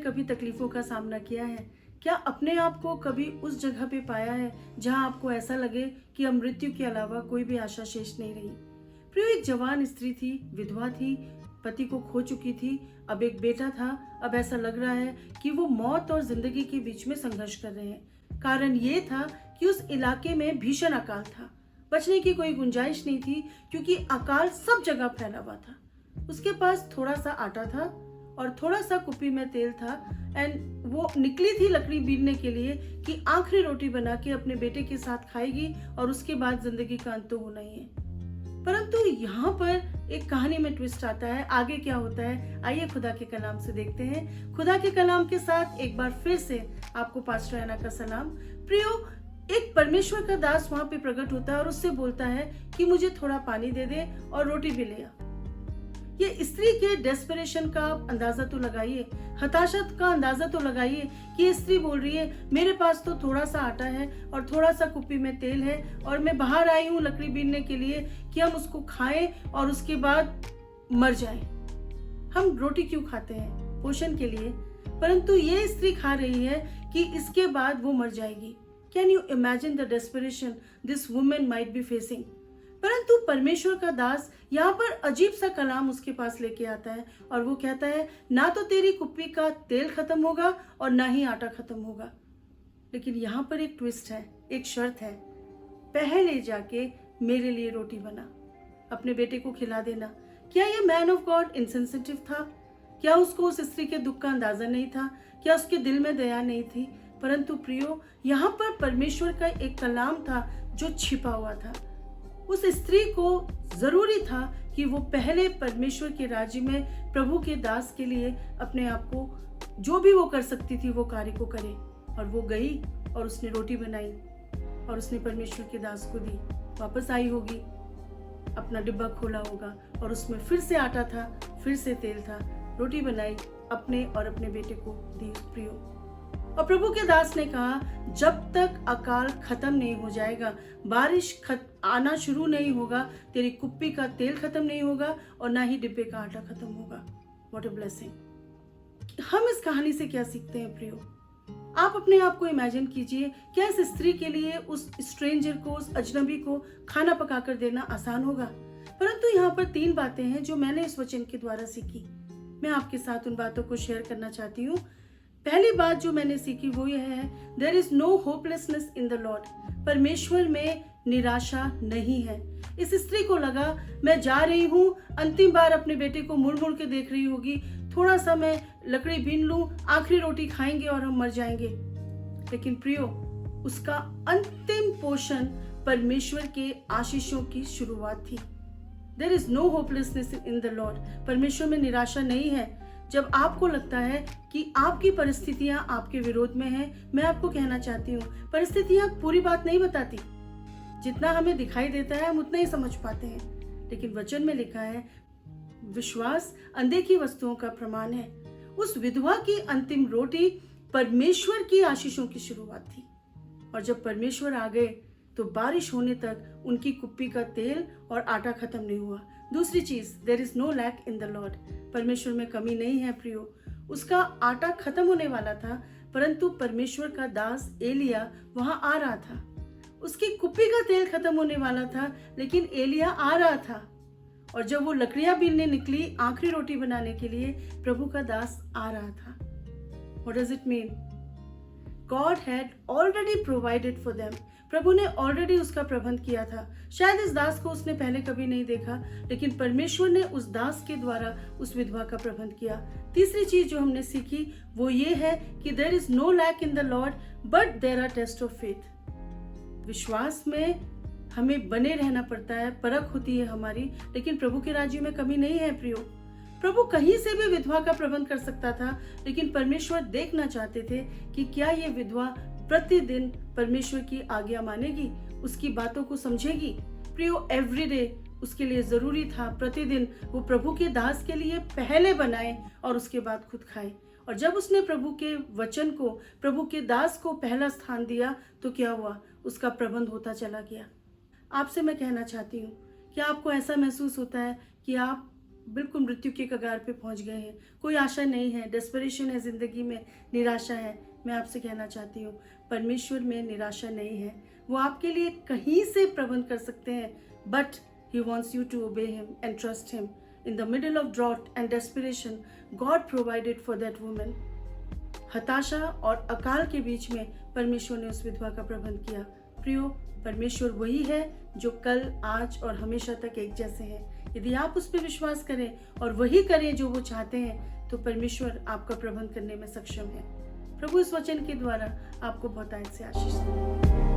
कभी तकलीफों का सामना किया है? क्या अपने आप को कभी उस जगह पे पाया है जहां आपको ऐसा लगे कि अब मृत्यु के अलावा कोई भी आशा शेष नहीं रही? प्रियो, एक जवान स्त्री थी, विधवा थी, पति को खो चुकी थी, अब एक बेटा था। अब ऐसा लग रहा है कि वो मौत और जिंदगी के बीच में संघर्ष कर रहे हैं। कारण ये था कि उस इलाके में भीषण अकाल था। बचने की कोई गुंजाइश नहीं थी क्योंकि अकाल सब जगह फैला हुआ था। उसके पास थोड़ा सा आटा था और थोड़ा सा कुप्पी में तेल था एंड वो निकली थी लकड़ी बीनने के लिए कि आखिरी रोटी बना के अपने बेटे के साथ खाएगी और उसके बाद जिंदगी का अंत तो होना ही है। परंतु यहाँ पर एक कहानी में ट्विस्ट आता है। आगे क्या होता है, आइए खुदा के कलाम से देखते हैं। खुदा के कलाम के साथ एक बार फिर से आपको पास्टर ऐना का सलाम। प्रियो, एक परमेश्वर का दास वहां पे प्रकट होता है और उससे बोलता है कि मुझे थोड़ा पानी दे दे और रोटी भी ले आ। ये स्त्री के डेस्परेशन का अंदाजा तो लगाइए, हताशा का अंदाजा तो लगाइए कि ये स्त्री बोल रही है मेरे पास तो थोड़ा सा आटा है और थोड़ा सा कुप्पी में तेल है और मैं बाहर आई हूँ लकड़ी बीनने के लिए कि हम उसको खाएं और उसके बाद मर जाएं। हम रोटी क्यों खाते हैं? पोषण के लिए। परंतु ये स्त्री खा रही है कि इसके बाद वो मर जाएगी। Can you imagine the desperation this women might be facing? परंतु परमेश्वर का दास यहाँ पर अजीब सा कलाम उसके पास लेके आता है और वो कहता है ना तो तेरी कुप्पी का तेल खत्म होगा और ना ही आटा खत्म होगा। लेकिन यहाँ पर एक ट्विस्ट है, एक शर्त है। पहले जाके मेरे लिए रोटी बना, अपने बेटे को खिला देना। क्या ये मैन ऑफ गॉड इनसेंसिटिव था? क्या उसको उस स्त्री के दुख का अंदाजा नहीं था? क्या उसके दिल में दया नहीं थी? परंतु प्रियो, यहाँ पर परमेश्वर का एक कलाम था जो छिपा हुआ था। उस स्त्री को जरूरी था कि वो पहले परमेश्वर के राज्य में प्रभु के दास के लिए अपने आप को जो भी वो कर सकती थी वो कार्य को करे। और वो गई और उसने रोटी बनाई और उसने परमेश्वर के दास को दी। वापस आई होगी, अपना डिब्बा खोला होगा और उसमें फिर से आटा था, फिर से तेल था। रोटी बनाई, अपने और अपने बेटे को दी प्रियो। और प्रभु के दास ने कहा जब तक अकाल खत्म नहीं हो जाएगा, बारिश आना शुरू नहीं होगा, तेरी कुप्पी का तेल खत्म नहीं होगा और ना ही डिब्बे का आटा खत्म होगा। What a blessing. हम इस कहानी से क्या सीखते हैं प्रियो? आप अपने आप को इमेजिन कीजिए, क्या इस स्त्री के लिए उस स्ट्रेंजर को, उस अजनबी को खाना पकाकर देना आसान होगा? परंतु यहाँ पर 3 बातें हैं जो मैंने इस वचन के द्वारा सीखी। मैं आपके साथ उन बातों को शेयर करना चाहती हूँ। पहली बात जो मैंने सीखी वो यह है, there is no hopelessness in the Lord. परमेश्वर में निराशा नहीं है। इस स्त्री को लगा मैं जा रही हूँ, अंतिम बार अपने बेटे को मुड़ मुड़ के देख रही होगी, थोड़ा सा मैं लकड़ी बीन लूं, आखिरी रोटी खाएंगे और हम मर जाएंगे। लेकिन प्रियो, उसका अंतिम पोषण परमेश्वर के आशीषों की शुरुआत थी। There is no hopelessness in the Lord. परमेश्वर में निराशा नहीं है। जब आपको लगता है कि आपकी परिस्थितियां आपके विरोध में हैं, मैं आपको कहना चाहती हूँ, परिस्थितियां पूरी बात नहीं बताती। जितना हमें दिखाई देता है हम उतना ही समझ पाते हैं। लेकिन वचन में लिखा है विश्वास अनदेखी वस्तुओं का प्रमाण है। उस विधवा की अंतिम रोटी परमेश्वर की आशीषों की शुरुआत थी। और जब परमेश्वर आ गए तो बारिश होने तक उनकी कुप्पी का तेल और आटा खत्म नहीं हुआ। दूसरी चीज, there is no lack in the Lord. परमेश्वर में कमी नहीं है प्रियो। उसका आटा खत्म होने वाला था, परंतु परमेश्वर का दास एलिया वहां आ रहा था। उसकी कुप्पी का तेल खत्म होने वाला था, लेकिन एलिया आ रहा था। और जब वो लकड़ियां बीनने निकली आखिरी रोटी बनाने के लिए, प्रभु का दास आ रहा था। What does it mean? God had already provided for them. प्रभु ने ऑलरेडी उसका प्रबंध किया था। शायद इस दास को उसने पहले कभी नहीं देखा, लेकिन परमेश्वर ने उस दास के द्वारा उस विधवा का प्रबंध किया। तीसरी चीज जो हमने सीखी वो ये है कि there is no lack in the Lord but there are test of faith. विश्वास में हमें बने रहना पड़ता है, परख होती है हमारी, लेकिन प्रभु के राज्य में कमी नहीं है प्रियो। प्रभु कहीं से भी विधवा का प्रबंध कर सकता था, लेकिन परमेश्वर देखना चाहते थे कि क्या ये विधवा प्रतिदिन परमेश्वर की आज्ञा मानेगी, उसकी बातों को समझेगी। प्रियो, एवरीडे उसके लिए जरूरी था प्रतिदिन वो प्रभु के दास के लिए पहले बनाए और उसके बाद खुद खाए। और जब उसने प्रभु के वचन को, प्रभु के दास को पहला स्थान दिया तो क्या हुआ, उसका प्रबंध होता चला गया। आपसे मैं कहना चाहती हूँ कि आपको ऐसा महसूस होता है कि आप बिल्कुल मृत्यु के कगार पे पहुंच गए हैं, कोई आशा नहीं है, डेस्परेशन है, ज़िंदगी में निराशा है, मैं आपसे कहना चाहती हूँ परमेश्वर में निराशा नहीं है। वो आपके लिए कहीं से प्रबंध कर सकते हैं, but he wants you to obey him and trust him. In the middle of drought and desperation God provided for that woman. हताशा और अकाल के बीच में परमेश्वर ने उस विधवा का प्रबंध किया। प्रियो, परमेश्वर वही है जो कल, आज और हमेशा तक एक जैसे हैं। यदि आप उस पर विश्वास करें और वही करें जो वो चाहते हैं, तो परमेश्वर आपका प्रबंध करने में सक्षम है। प्रभु इस वचन के द्वारा आपको बहुतायत से आशीष दे।